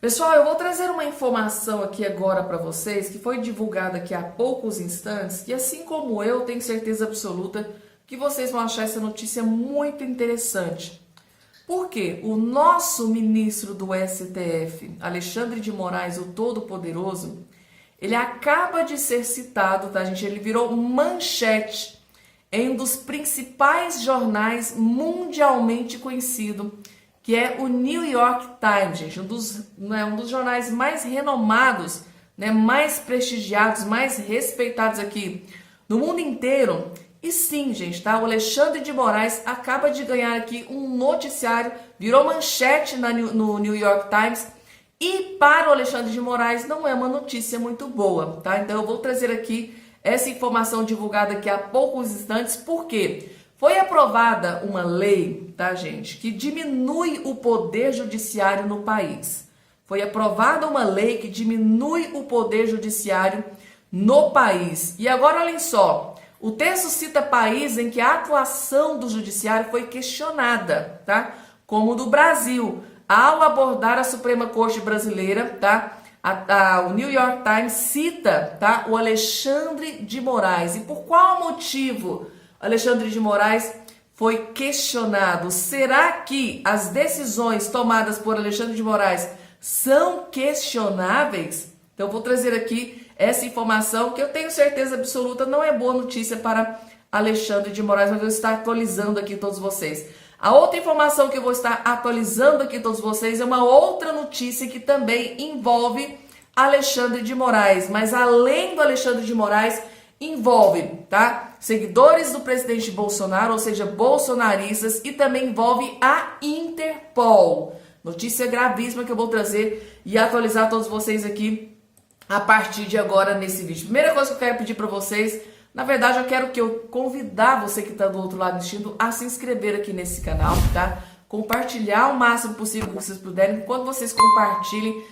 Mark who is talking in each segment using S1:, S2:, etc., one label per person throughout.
S1: Pessoal, eu vou trazer uma informação aqui agora para vocês que foi divulgada aqui há poucos instantes e assim como eu, tenho certeza absoluta que vocês vão achar essa notícia muito interessante. Porque o nosso ministro do STF, Alexandre de Moraes, o Todo-Poderoso, ele acaba de ser citado, tá, gente? Ele virou manchete em um dos principais jornais mundialmente conhecido, que é o New York Times, gente, um dos jornais mais renomados, mais prestigiados, mais respeitados aqui no mundo inteiro. E sim, gente, tá? O Alexandre de Moraes acaba de ganhar aqui um noticiário, virou manchete no New York Times, e para o Alexandre de Moraes não é uma notícia muito boa, tá? Então eu vou trazer aqui essa informação divulgada aqui há poucos instantes, porque foi aprovada uma lei, tá, gente, que diminui o poder judiciário no país. Foi aprovada uma lei que diminui o poder judiciário no país. E agora, olhem só, o texto cita países em que a atuação do judiciário foi questionada, tá? Como o do Brasil, ao abordar a Suprema Corte Brasileira, tá? O New York Times cita, tá, o Alexandre de Moraes. E por qual motivo Alexandre de Moraes foi questionado? Será que as decisões tomadas por Alexandre de Moraes são questionáveis? Então eu vou trazer aqui essa informação que eu tenho certeza absoluta não é boa notícia para Alexandre de Moraes, mas eu vou estar atualizando aqui todos vocês. A outra informação que eu vou estar atualizando aqui todos vocês é uma outra notícia que também envolve Alexandre de Moraes, mas além do Alexandre de Moraes, envolve, tá, seguidores do presidente Bolsonaro, ou seja, bolsonaristas, e também envolve a Interpol. Notícia gravíssima que eu vou trazer e atualizar todos vocês aqui a partir de agora nesse vídeo. Primeira coisa que eu quero pedir para vocês, na verdade eu convidar você que está do outro lado assistindo a se inscrever aqui nesse canal, tá? Compartilhar o máximo possível que vocês puderem. Quando vocês compartilhem,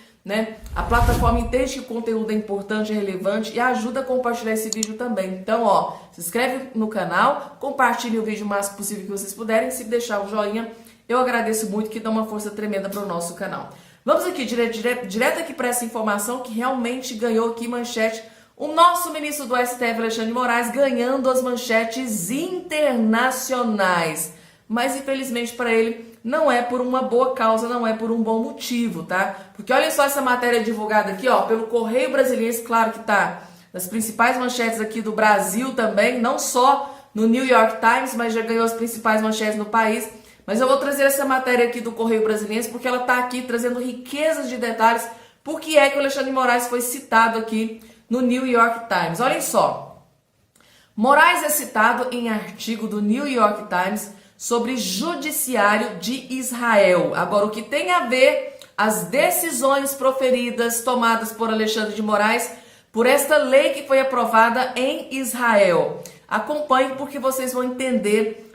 S1: a plataforma entende que o conteúdo é importante, é relevante e ajuda a compartilhar esse vídeo também. Então, ó, se inscreve no canal, compartilhe o vídeo o máximo possível que vocês puderem. Se deixar o joinha, eu agradeço muito, que dá uma força tremenda para o nosso canal. Vamos aqui, direto aqui para essa informação que realmente ganhou aqui manchete. O nosso ministro do STF, Alexandre de Moraes, ganhando as manchetes internacionais. Mas, infelizmente, para ele, não é por uma boa causa, não é por um bom motivo, tá? Porque olha só essa matéria divulgada aqui, ó, pelo Correio Brasiliense, claro que tá nas principais manchetes aqui do Brasil também, não só no New York Times, mas já ganhou as principais manchetes no país. Mas eu vou trazer essa matéria aqui do Correio Brasiliense porque ela tá aqui trazendo riquezas de detalhes por que é que o Alexandre de Moraes foi citado aqui no New York Times. Olhem só, Moraes é citado em artigo do New York Times sobre judiciário de Israel. Agora, o que tem a ver as decisões proferidas, tomadas por Alexandre de Moraes, por esta lei que foi aprovada em Israel? Acompanhe porque vocês vão entender,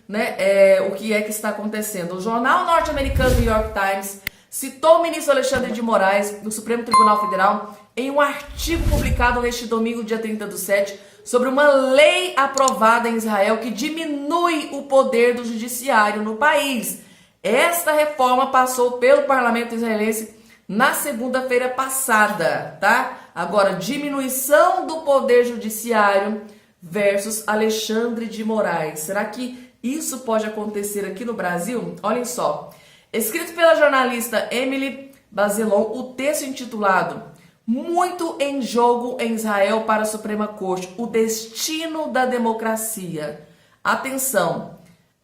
S1: o que é que está acontecendo. O jornal norte-americano New York Times citou o ministro Alexandre de Moraes do Supremo Tribunal Federal em um artigo publicado neste domingo, dia 30/7, sobre uma lei aprovada em Israel que diminui o poder do judiciário no país. Esta reforma passou pelo parlamento israelense na segunda-feira passada, tá? Agora, diminuição do poder judiciário versus Alexandre de Moraes. Será que isso pode acontecer aqui no Brasil? Olhem só. Escrito pela jornalista Emily Bazelon, o texto intitulado "Muito em jogo em Israel para a Suprema Corte, o destino da democracia". Atenção,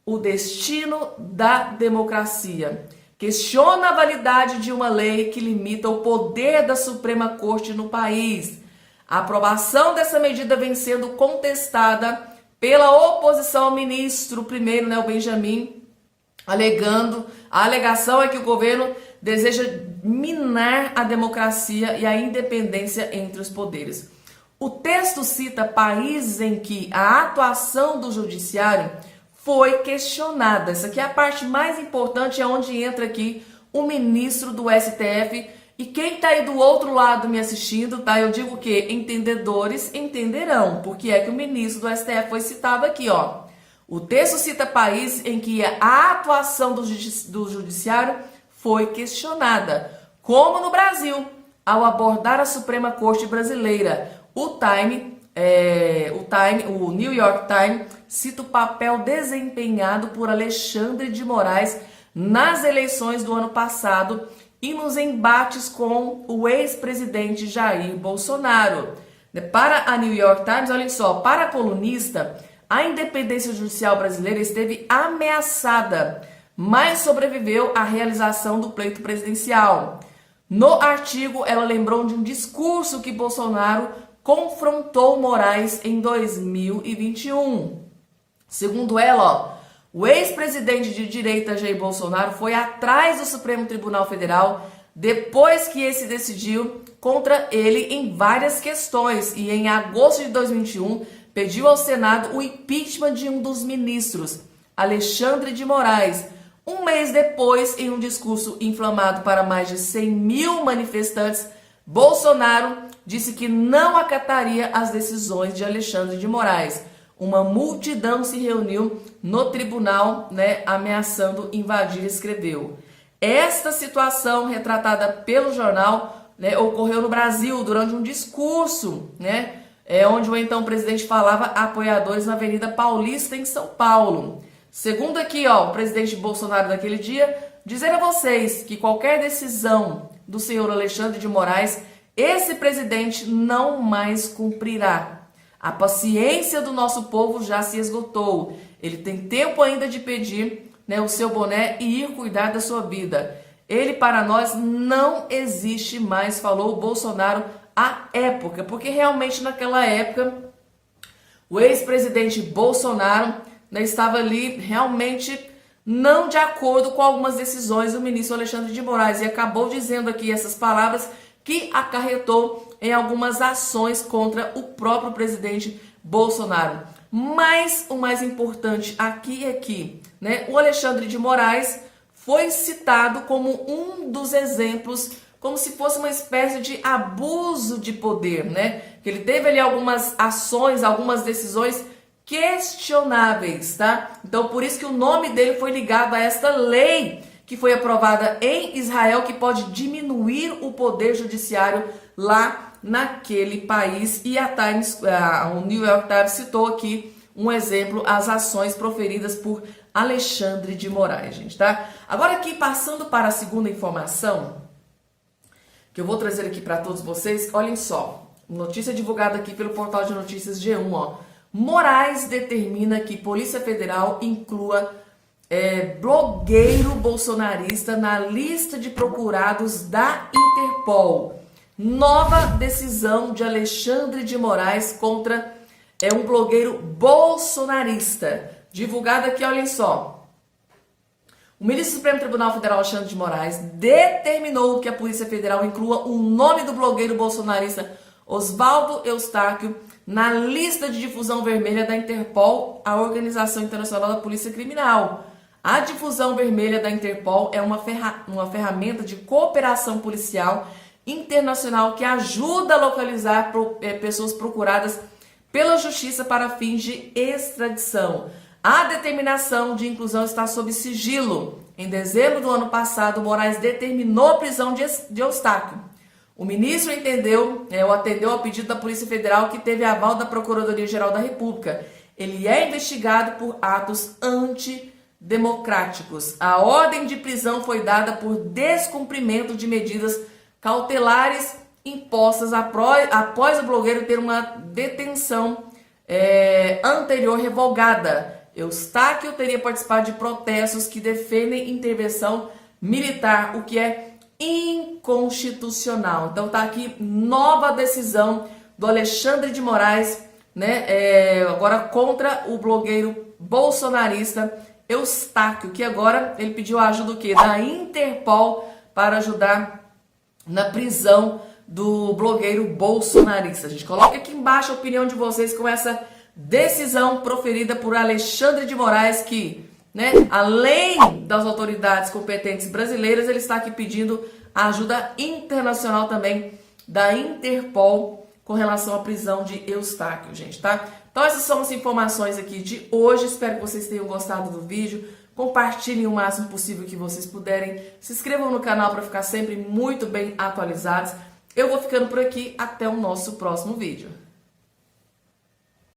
S1: o destino da democracia. Questiona a validade de uma lei que limita o poder da Suprema Corte no país. A aprovação dessa medida vem sendo contestada pela oposição ao ministro primeiro, o Benjamin, a alegação é que o governo deseja minar a democracia e a independência entre os poderes. O texto cita países em que a atuação do judiciário foi questionada. Essa aqui é a parte mais importante, é onde entra aqui o ministro do STF. E quem está aí do outro lado me assistindo, tá? Eu digo que entendedores entenderão, porque é que o ministro do STF foi citado aqui, ó. O texto cita países em que a atuação do judiciário foi questionada. como no Brasil, ao abordar a Suprema Corte Brasileira. O New York Times cita o papel desempenhado por Alexandre de Moraes nas eleições do ano passado e nos embates com o ex-presidente Jair Bolsonaro. Para a New York Times, olhem só, para a colunista, a independência judicial brasileira esteve ameaçada, mas sobreviveu à realização do pleito presidencial. No artigo, ela lembrou de um discurso que Bolsonaro confrontou Moraes em 2021. Segundo ela, o ex-presidente de direita Jair Bolsonaro foi atrás do Supremo Tribunal Federal depois que esse decidiu contra ele em várias questões e em agosto de 2021 pediu ao Senado o impeachment de um dos ministros, Alexandre de Moraes. Um mês depois, em um discurso inflamado para mais de 100 mil manifestantes, Bolsonaro disse que não acataria as decisões de Alexandre de Moraes. Uma multidão se reuniu no tribunal, ameaçando invadir, escreveu. Esta situação, retratada pelo jornal, ocorreu no Brasil durante um discurso, onde o então presidente falava a apoiadores na Avenida Paulista, em São Paulo. Segundo aqui, o presidente Bolsonaro daquele dia, dizer a vocês que qualquer decisão do senhor Alexandre de Moraes, esse presidente não mais cumprirá. A paciência do nosso povo já se esgotou. Ele tem tempo ainda de pedir o seu boné e ir cuidar da sua vida. Ele para nós não existe mais, falou o Bolsonaro à época, porque realmente naquela época o ex-presidente Bolsonaro estava ali realmente não de acordo com algumas decisões do ministro Alexandre de Moraes e acabou dizendo aqui essas palavras que acarretou em algumas ações contra o próprio presidente Bolsonaro. Mas o mais importante aqui é que o Alexandre de Moraes foi citado como um dos exemplos, como se fosse uma espécie de abuso de poder, que ele teve ali algumas ações, algumas decisões questionáveis, tá? Então, por isso que o nome dele foi ligado a esta lei que foi aprovada em Israel, que pode diminuir o poder judiciário lá naquele país. E o New York Times citou aqui um exemplo, as ações proferidas por Alexandre de Moraes, gente, tá? Agora aqui, passando para a segunda informação, que eu vou trazer aqui para todos vocês, olhem só, notícia divulgada aqui pelo portal de notícias G1, Moraes determina que Polícia Federal inclua blogueiro bolsonarista na lista de procurados da Interpol. Nova decisão de Alexandre de Moraes contra um blogueiro bolsonarista. Divulgada aqui, olhem só. O ministro do Supremo Tribunal Federal, Alexandre de Moraes, determinou que a Polícia Federal inclua o nome do blogueiro bolsonarista Oswaldo Eustáquio na lista de difusão vermelha da Interpol, a Organização Internacional da Polícia Criminal. A difusão vermelha da Interpol é uma ferramenta de cooperação policial internacional que ajuda a localizar pessoas procuradas pela justiça para fins de extradição. A determinação de inclusão está sob sigilo. Em dezembro do ano passado, Moraes determinou a prisão de Eustáquio. O ministro atendeu ao pedido da Polícia Federal, que teve aval da Procuradoria-Geral da República. Ele é investigado por atos antidemocráticos. A ordem de prisão foi dada por descumprimento de medidas cautelares impostas após o blogueiro ter uma detenção anterior revogada. Eustáquio teria participado de protestos que defendem intervenção militar, o que é inconstitucional. Então tá aqui nova decisão do Alexandre de Moraes, agora contra o blogueiro bolsonarista Eustáquio, que agora ele pediu a ajuda da Interpol para ajudar na prisão do blogueiro bolsonarista. A gente coloca aqui embaixo a opinião de vocês com essa decisão proferida por Alexandre de Moraes, que além das autoridades competentes brasileiras, ele está aqui pedindo a ajuda internacional também da Interpol com relação à prisão de Eustáquio, gente, tá? Então essas são as informações aqui de hoje, espero que vocês tenham gostado do vídeo. compartilhem o máximo possível que vocês puderem, se inscrevam no canal para ficar sempre muito bem atualizados. Eu vou ficando por aqui, até o nosso próximo vídeo.